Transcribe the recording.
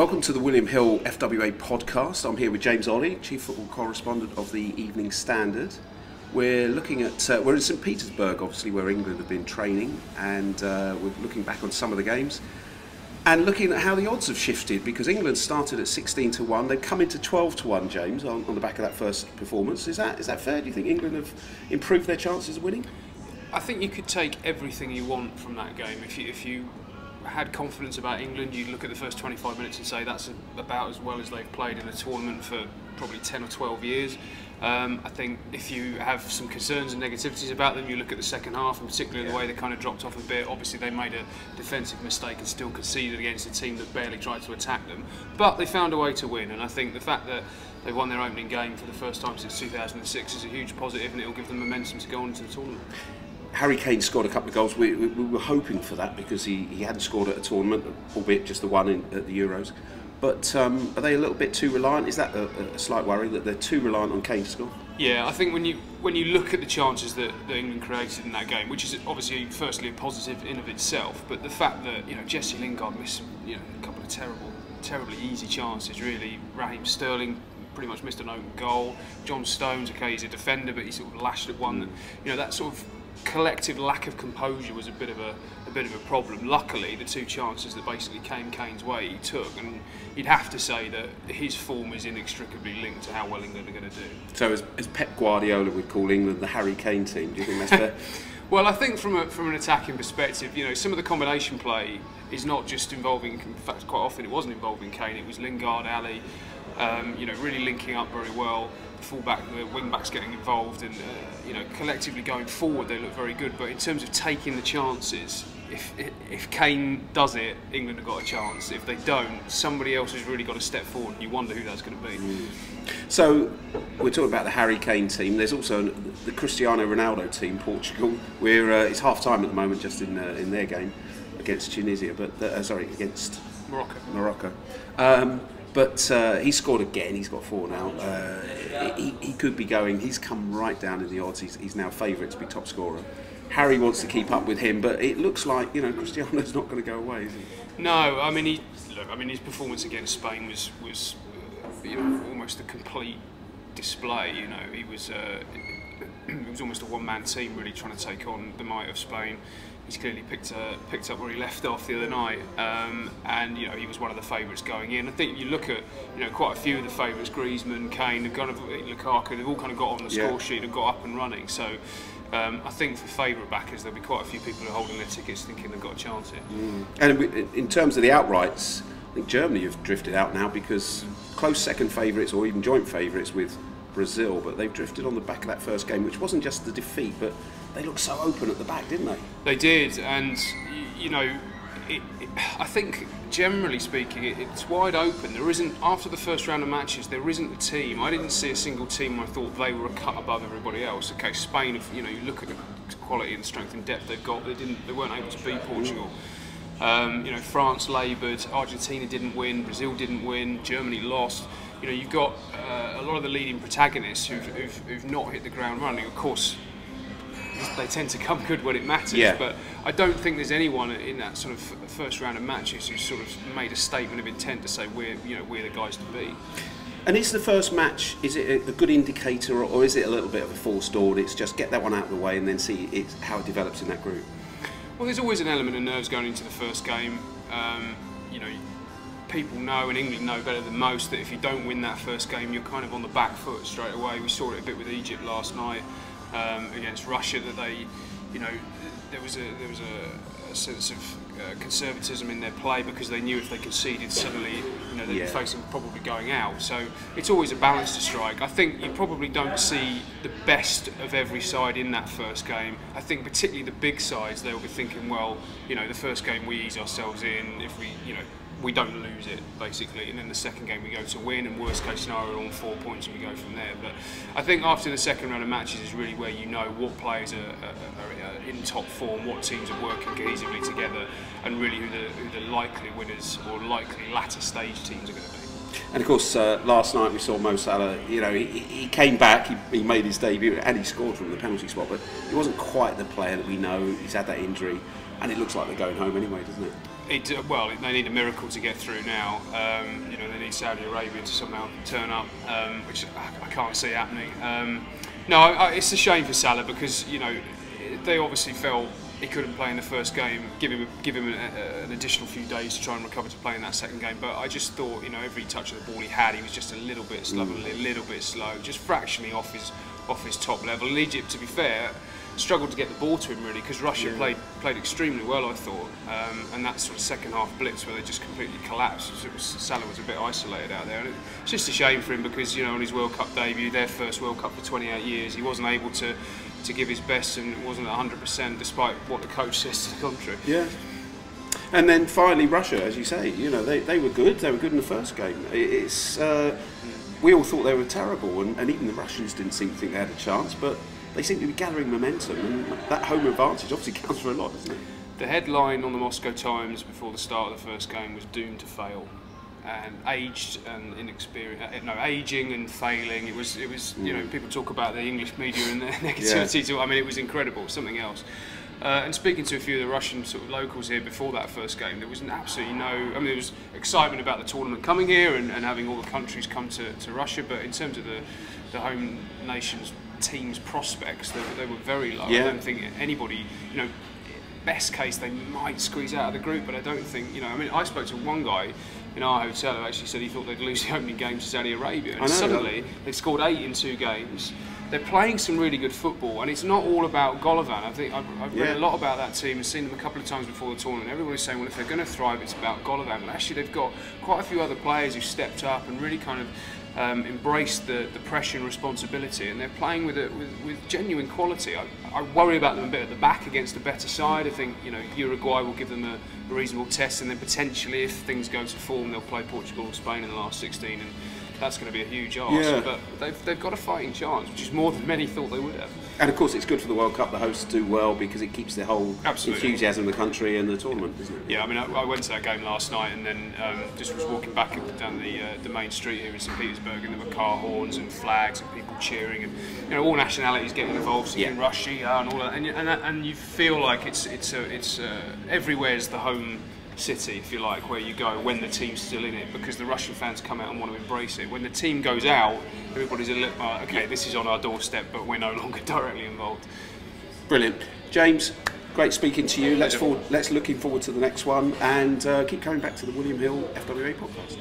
Welcome to the William Hill FWA podcast. I'm here with James Olley, Chief Football Correspondent of the Evening Standard. We're looking at, we're in St Petersburg, obviously, where England have been training, and we're looking back on some of the games and looking at how the odds have shifted, because England started at 16 to 1. They've come into 12 to 1, James, on the back of that first performance. Is that fair? Do you think England have improved their chances of winning? I think you could take everything you want from that game. If you had confidence about England, you'd look at the first 25 minutes and say that's about as well as they've played in a tournament for probably 10 or 12 years. I think if you have some concerns and negativities about them, you look at the second half, and particularly the way they kind of dropped off a bit. Obviously they made a defensive mistake and still conceded against a team that barely tried to attack them, but they found a way to win. And I think the fact that they won their opening game for the first time since 2006 is a huge positive, and it will give them momentum to go on into the tournament. Harry Kane scored a couple of goals. We were hoping for that, because he hadn't scored at a tournament, albeit just the one at the Euros. But are they a little bit too reliant? Is that a slight worry that they're too reliant on Kane to score? Yeah, I think when you look at the chances that England created in that game, which is obviously firstly a positive in of itself, but the fact that Jesse Lingard missed a couple of terribly easy chances. Really, Raheem Sterling pretty much missed an open goal. John Stones, okay, he's a defender, but he sort of lashed at one. That sort of collective lack of composure was a bit of a problem. Luckily, the two chances that basically came Kane's way, he took, and you'd have to say that his form is inextricably linked to how well England are going to do. So, as Pep Guardiola would call England, the Harry Kane team. Do you think that's fair? Well, I think from an attacking perspective, some of the combination play is not just involving. In fact, quite often it wasn't involving Kane. It was Lingard, Olley, really linking up very well. The wing backs getting involved, and collectively going forward they look very good. But in terms of taking the chances, if Kane does it, England have got a chance. If they don't, somebody else has really got to step forward, and you wonder who that's going to be. So we're talking about the Harry Kane team. There's also the Cristiano Ronaldo team, Portugal. It's half time at the moment, just in their game against Tunisia, against Morocco. But he scored again. He's got 4 now. He could be going. He's come right down in the odds. He's now favourite to be top scorer. Harry wants to keep up with him, but it looks like Cristiano's not going to go away, is he? No, I mean his performance against Spain was almost a complete display. He was it was almost a one-man team really trying to take on the might of Spain. He's clearly picked up where he left off the other night, and he was one of the favourites going in. I think you look at quite a few of the favourites, Griezmann, Kane, Lukaku, they've all kind of got on the score sheet and got up and running. So I think for favourite backers, there'll be quite a few people who are holding their tickets thinking they've got a chance here. And in terms of the outrights, I think Germany have drifted out now, because close second favourites or even joint favourites with Brazil, but they've drifted on the back of that first game, which wasn't just the defeat, but they looked so open at the back, didn't they? They did, and I think generally speaking, it's wide open. There isn't, after the first round of matches, there isn't a team. I didn't see a single team where I thought they were a cut above everybody else. Okay, Spain, you look at the quality and strength and depth they've got, they weren't able to beat Portugal. France laboured, Argentina didn't win, Brazil didn't win, Germany lost. You've got a lot of the leading protagonists who've not hit the ground running. Of course, they tend to come good when it matters, but I don't think there's anyone in that sort of first round of matches who's sort of made a statement of intent to say we're the guys to beat. And is the first match, is it a good indicator, or is it a little bit of a false dawn? It's just get that one out of the way and then see how it develops in that group? Well, there's always an element of nerves going into the first game. People know, and England know better than most, that if you don't win that first game, you're kind of on the back foot straight away. We saw it a bit with Egypt last night against Russia, that there was a sense of conservatism in their play, because they knew if they conceded suddenly, they'd be facing probably going out. So it's always a balance to strike. I think you probably don't see the best of every side in that first game. I think particularly the big sides, they'll be thinking, well, the first game we ease ourselves in, if we don't lose it, basically, and then the second game we go to win, and worst case scenario we're on 4 points and we go from there. But I think after the second round of matches is really where you know what players are in top form, what teams are working cohesively together, and really who the likely winners or likely latter stage teams are going to be. And of course, last night we saw Mo Salah. He came back, he made his debut, and he scored from the penalty spot, but he wasn't quite the player that we know. He's had that injury, and it looks like they're going home anyway, doesn't it? Well, they need a miracle to get through now. You know, they need Saudi Arabia to somehow turn up, which I can't see happening. No, it's a shame for Salah because, you know, they obviously felt he couldn't play in the first game. Give him an additional few days to try and recover to play in that second game. But I just thought, you know, every touch of the ball he had, he was just a little bit slovenly, a little bit slow, just fractionally off his top level. And Egypt, to be fair, struggled to get the ball to him really because Russia played extremely well, I thought, and that sort of second half blitz where they just completely collapsed. Salah was a bit isolated out there, and it's just a shame for him because, you know, on his World Cup debut, their first World Cup for 28 years, he wasn't able to give his best and wasn't 100% despite what the coach says to the contrary. Yeah. And then finally Russia, as you say, you know, they were good. They were good in the first game. We all thought they were terrible, and even the Russians didn't seem to think they had a chance, but they seem to be gathering momentum, and that home advantage obviously counts for a lot, doesn't it? The headline on the Moscow Times before the start of the first game was "Doomed to fail," and aged and inexperienced. No, aging and failing. It was. You know, people talk about the English media and their negativity. Yeah. I mean, it was incredible. Something else. And speaking to a few of the Russian sort of locals here before that first game, there was absolutely no. I mean, there was excitement about the tournament coming here and having all the countries come to Russia, but in terms of the home nation's team's prospects, they were very low. Yeah. I don't think anybody, you know, best case they might squeeze out of the group, but I don't think, you know, I mean, I spoke to one guy in our hotel who actually said he thought they'd lose the opening game to Saudi Arabia, and suddenly they've scored 8 in 2 games. They're playing some really good football, and it's not all about Golovin. I think I've read a lot about that team and seen them a couple of times before the tournament. Everybody's saying, well, if they're going to thrive, it's about Golovin. But actually, they've got quite a few other players who stepped up and really kind of embraced the pressure and responsibility, and they're playing with genuine quality. I worry about them a bit at the back against a better side. I think, you know, Uruguay will give them a reasonable test, and then potentially, if things go to form, they'll play Portugal or Spain in the last 16. And that's going to be a huge ask, but they've got a fighting chance, which is more than many thought they would have. And of course, it's good for the World Cup. The hosts do well because it keeps the whole enthusiasm of the country and the tournament, isn't it? Yeah, I mean, I went to that game last night and then just was walking back down the main street here in St. Petersburg, and there were car horns and flags and people cheering, and, you know, all nationalities getting involved, singing Russia and all that, and you feel like it's everywhere's the home city, if you like, where you go when the team's still in it, because the Russian fans come out and want to embrace it. When the team goes out, everybody's a little okay, this is on our doorstep, but we're no longer directly involved. Brilliant. James, great speaking to you. Let's looking forward to the next one, and keep coming back to the William Hill FWA podcast.